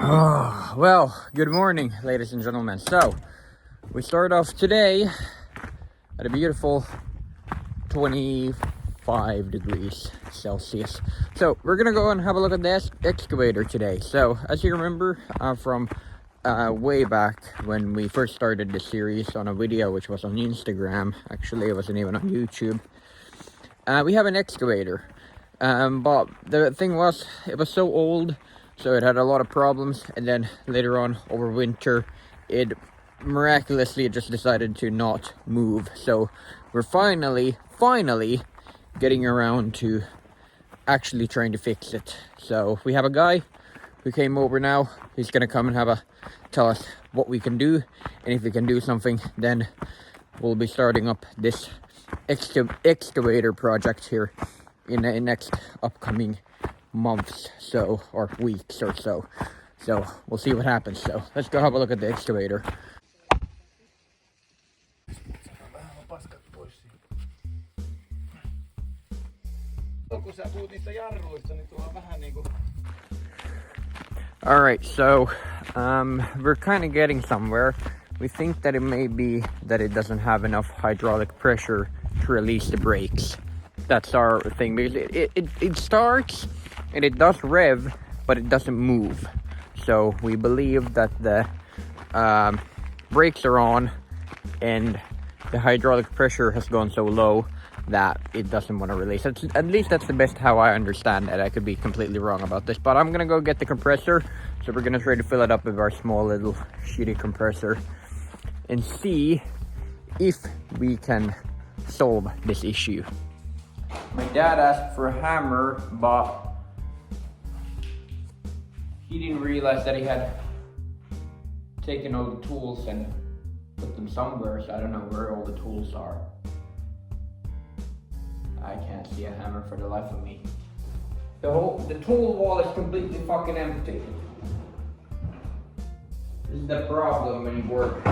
Oh, well, good morning, ladies and gentlemen. So, we start off today at a beautiful 25 degrees Celsius. So, we're gonna go and have a look at the excavator today. So, as you remember from way back when we first started this series on a video which was on Instagram, actually, it wasn't even on YouTube. We have an excavator, but the thing was, it was so old. So it had a lot of problems, and then later on over winter, it miraculously just decided to not move. So we're finally getting around to actually trying to fix it. So we have a guy who came over now. He's gonna come and tell us what we can do, and if we can do something, then we'll be starting up this excavator project here in the next upcoming months or weeks or so. So we'll see what happens. So let's go have a look at the excavator. All right, so we're kind of getting somewhere. We think that it may be that it doesn't have enough hydraulic pressure to release the brakes. That's our thing, because it starts and it does rev, but it doesn't move. So we believe that the brakes are on and the hydraulic pressure has gone so low that it doesn't want to release. At least that's the best how I understand it. I could be completely wrong about this, but I'm gonna go get the compressor. So we're gonna try to fill it up with our small little shitty compressor and see if we can solve this issue. My dad asked for a hammer, but he didn't realize that he had taken all the tools and put them somewhere, so I don't know where all the tools are. I can't see a hammer for the life of me. The tool wall is completely fucking empty. This is the problem when you work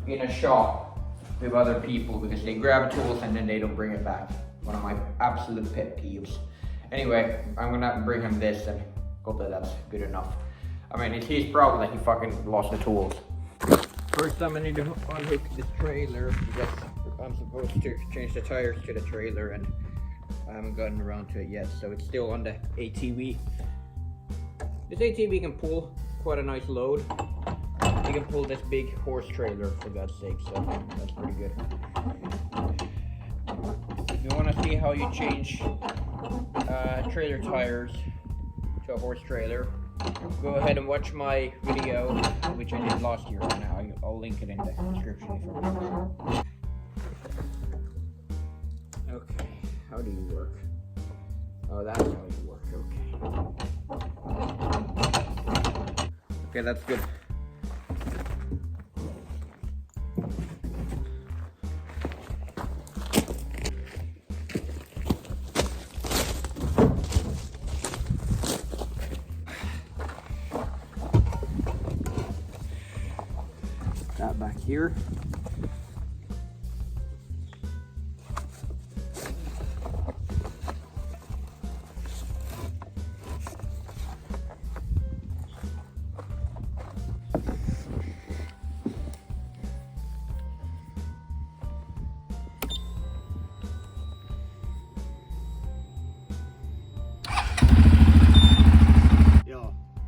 in a shop with other people, because they grab tools and then they don't bring it back. One of my absolute pet peeves. Anyway, I'm gonna bring him this and hope that that's good enough. I mean, it's his problem that he fucking lost the tools. First time I need to unhook this trailer, because I'm supposed to change the tires to the trailer and I haven't gotten around to it yet, so it's still on the ATV. This ATV can pull quite a nice load. You can pull this big horse trailer, for God's sake, so that's pretty good. If you want to see how you change trailer tires to a horse trailer, go ahead and watch my video, which I did last year, and I'll link it in the description if you want. Okay, how do you work? Oh, that's how you work, okay. Okay, that's good. That back here.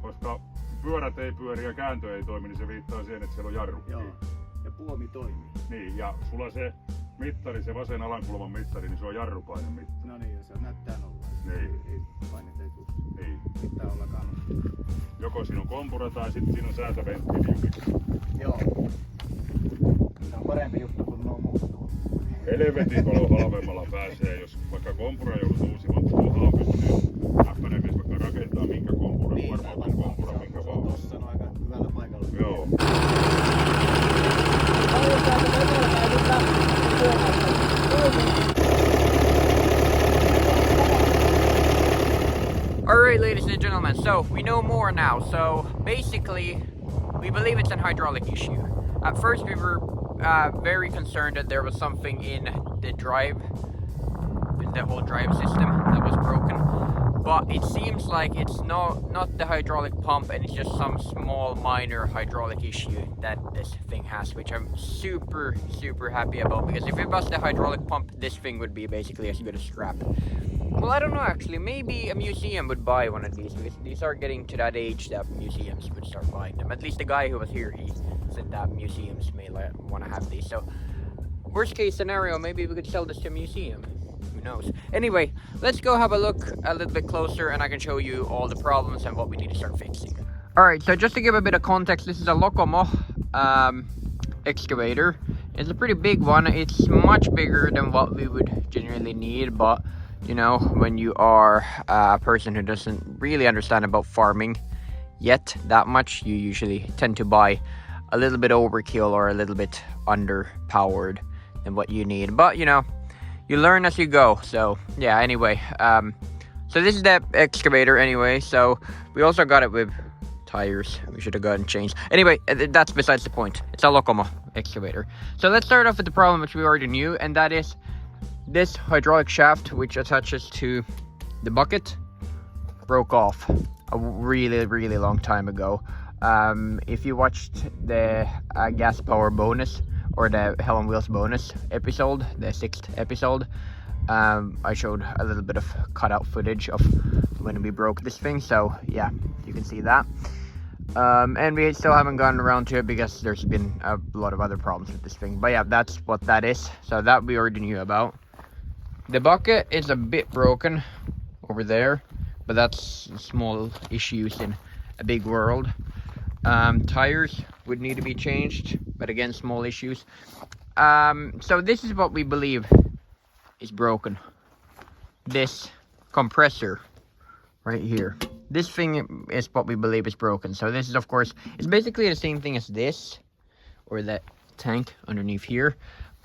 Koska pyörät ei pyöri ja kääntö ei toimi, niin se viittaa siihen, että siellä on jarru. Joo, ja puomi toimii. Niin, ja sulla se mittari, se vasen alankulman mittari, niin se on jarrupainen mittari. No niin, ja se näyttää nolla. Niin. Ei painet ei tuu. Niin. Pitää olla kannus. Joko siinä on kompura tai sitten siinä on säätöventtiili. Joo. Se on parempi juttu kuin nuo muut tuolla. Helvetin paljon halvemmalla pääsee, jos vaikka kompura joudut uusimaan, mutta tuollahan pystyy äppänemies vaikka rakentaa minkä kompura, Niin, varmaan kompura, minkä vaan. Tossa on aika hyvällä paikalla. Joo. Alright, ladies and gentlemen, so we know more now. So basically, we believe it's a hydraulic issue. At first we were very concerned that there was something in the drive, the whole drive system that was broken. but it seems like it's not the hydraulic pump, and it's just some small minor hydraulic issue that this thing has, which I'm super happy about, because if it was the hydraulic pump, this thing would be basically as good as scrap. Well, I don't know actually, maybe a museum would buy one of these, because these are getting to that age that museums would start buying them. At least the guy who was here, he said that museums may want to have these. So worst case scenario, maybe we could sell this to a museum. Who knows? Anyway, let's go have a look a little bit closer, and I can show you all the problems and what we need to start fixing. Alright, so just to give a bit of context, this is a Lokomo excavator. It's a pretty big one. It's much bigger than what we would generally need, but you know, when you are a person who doesn't really understand about farming yet that much, you usually tend to buy a little bit overkill or a little bit underpowered than what you need. But you know, you learn as you go. So yeah, anyway, so this is the excavator anyway. So we also got it with tires. We should have gotten changed. Anyway, that's besides the point. It's a Lokomo excavator. So let's start off with the problem which we already knew, and that is this hydraulic shaft which attaches to the bucket broke off a really long time ago. If you watched the gas power bonus or the Hell on Wheels bonus episode, the 6th episode, I showed a little bit of cutout footage of when we broke this thing, so yeah, you can see that. And we still haven't gotten around to it because there's been a lot of other problems with this thing. But yeah, that's what that is. So that we already knew about. The bucket is a bit broken over there, but that's small issues in a big world. Tires would need to be changed, but again, small issues. So this is what we believe is broken. This compressor right here. This thing is what we believe is broken. So this is, of course, it's basically the same thing as this, or that tank underneath here,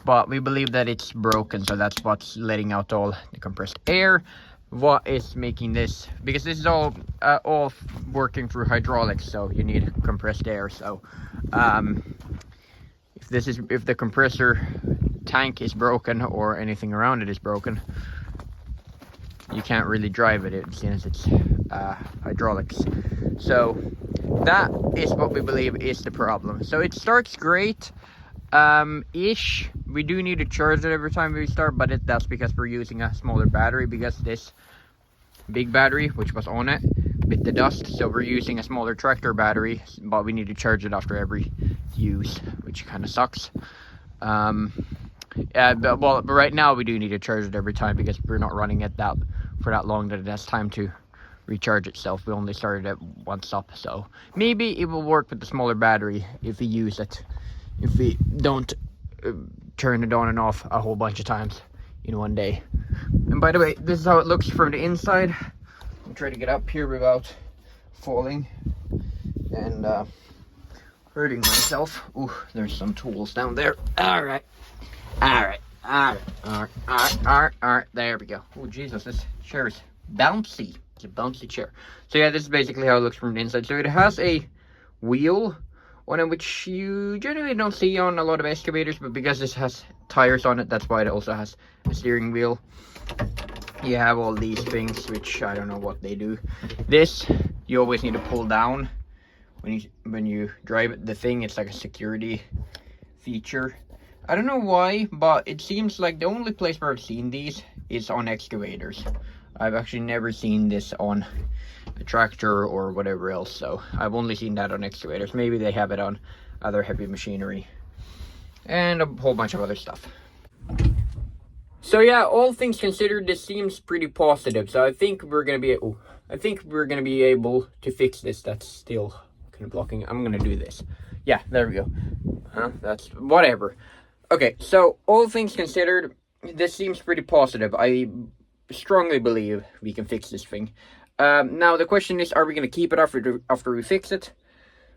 but we believe that it's broken. So that's what's letting out all the compressed air. What is making this, because this is all working through hydraulics, so you need compressed air. So if the compressor tank is broken or anything around it is broken, you can't really drive it since it's hydraulics. So that is what we believe is the problem. So it starts great ish. We do need to charge it every time we start, but that's because we're using a smaller battery, because this big battery which was on it bit the dust. So we're using a smaller tractor battery, but we need to charge it after every use, which kind of sucks. But right now we do need to charge it every time because we're not running it for that long that it has time to recharge itself. We only started it once up, so maybe it will work with the smaller battery if we use it, if we don't turn it on and off a whole bunch of times in one day. And by the way, this is how it looks from the inside. I'm trying to get up here without falling and hurting myself. Ooh, there's some tools down there. All right, there we go. Oh Jesus, this chair is bouncy. It's a bouncy chair. So yeah, this is basically how it looks from the inside. So it has a wheel on it, which you generally don't see on a lot of excavators, but because this has tires on it, that's why it also has a steering wheel. You have all these things, which I don't know what they do. This, you always need to pull down when you drive it. The thing, it's like a security feature. I don't know why, but it seems like the only place where I've seen these is on excavators. I've actually never seen this on a tractor or whatever else, so I've only seen that on excavators. Maybe they have it on other heavy machinery and a whole bunch of other stuff. So yeah, all things considered, this seems pretty positive. So I think we're gonna be able to fix this. That's still kind of blocking. I'm gonna do this. Yeah, there we go. That's whatever. Okay, so all things considered, this seems pretty positive. I strongly believe we can fix this thing. Now the question is, are we going to keep it after we fix it?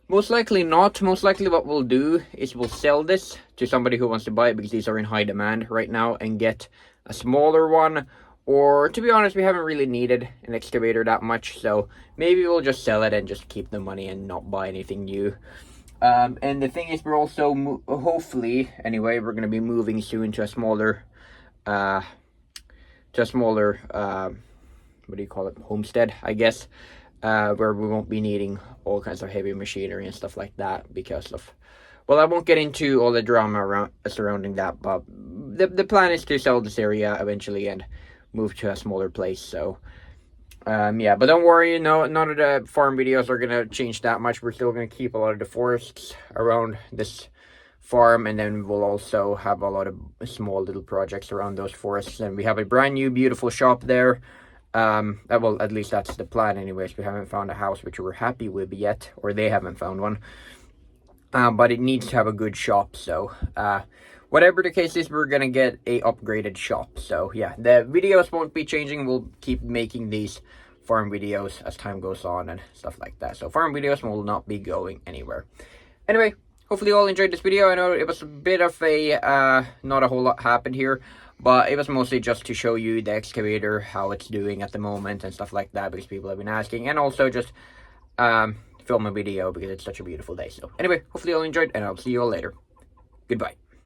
Most likely not. Most likely what we'll do is we'll sell this to somebody who wants to buy it, because these are in high demand right now, and get a smaller one. Or to be honest, we haven't really needed an excavator that much, so maybe we'll just sell it and just keep the money and not buy anything new. And the thing is, we're also hopefully anyway, we're going to be moving soon to a smaller what do you call it, homestead, I guess, where we won't be needing all kinds of heavy machinery and stuff like that because of, well, I won't get into all the drama surrounding that, but the plan is to sell this area eventually and move to a smaller place. So yeah, but don't worry, none of the farm videos are gonna change that much. We're still gonna keep a lot of the forests around this farm, and then we'll also have a lot of small little projects around those forests. And we have a brand new beautiful shop there. Well, at least that's the plan anyways. We haven't found a house which we're happy with yet, or they haven't found one, but it needs to have a good shop. So whatever the case is, we're gonna get a upgraded shop. So yeah, the videos won't be changing. We'll keep making these farm videos as time goes on and stuff like that. So farm videos will not be going anywhere. Anyway, hopefully you all enjoyed this video. I know it was a bit of a, not a whole lot happened here, but it was mostly just to show you the excavator, how it's doing at the moment and stuff like that, because people have been asking, and also just film a video because it's such a beautiful day. So anyway, hopefully you all enjoyed, and I'll see you all later. Goodbye.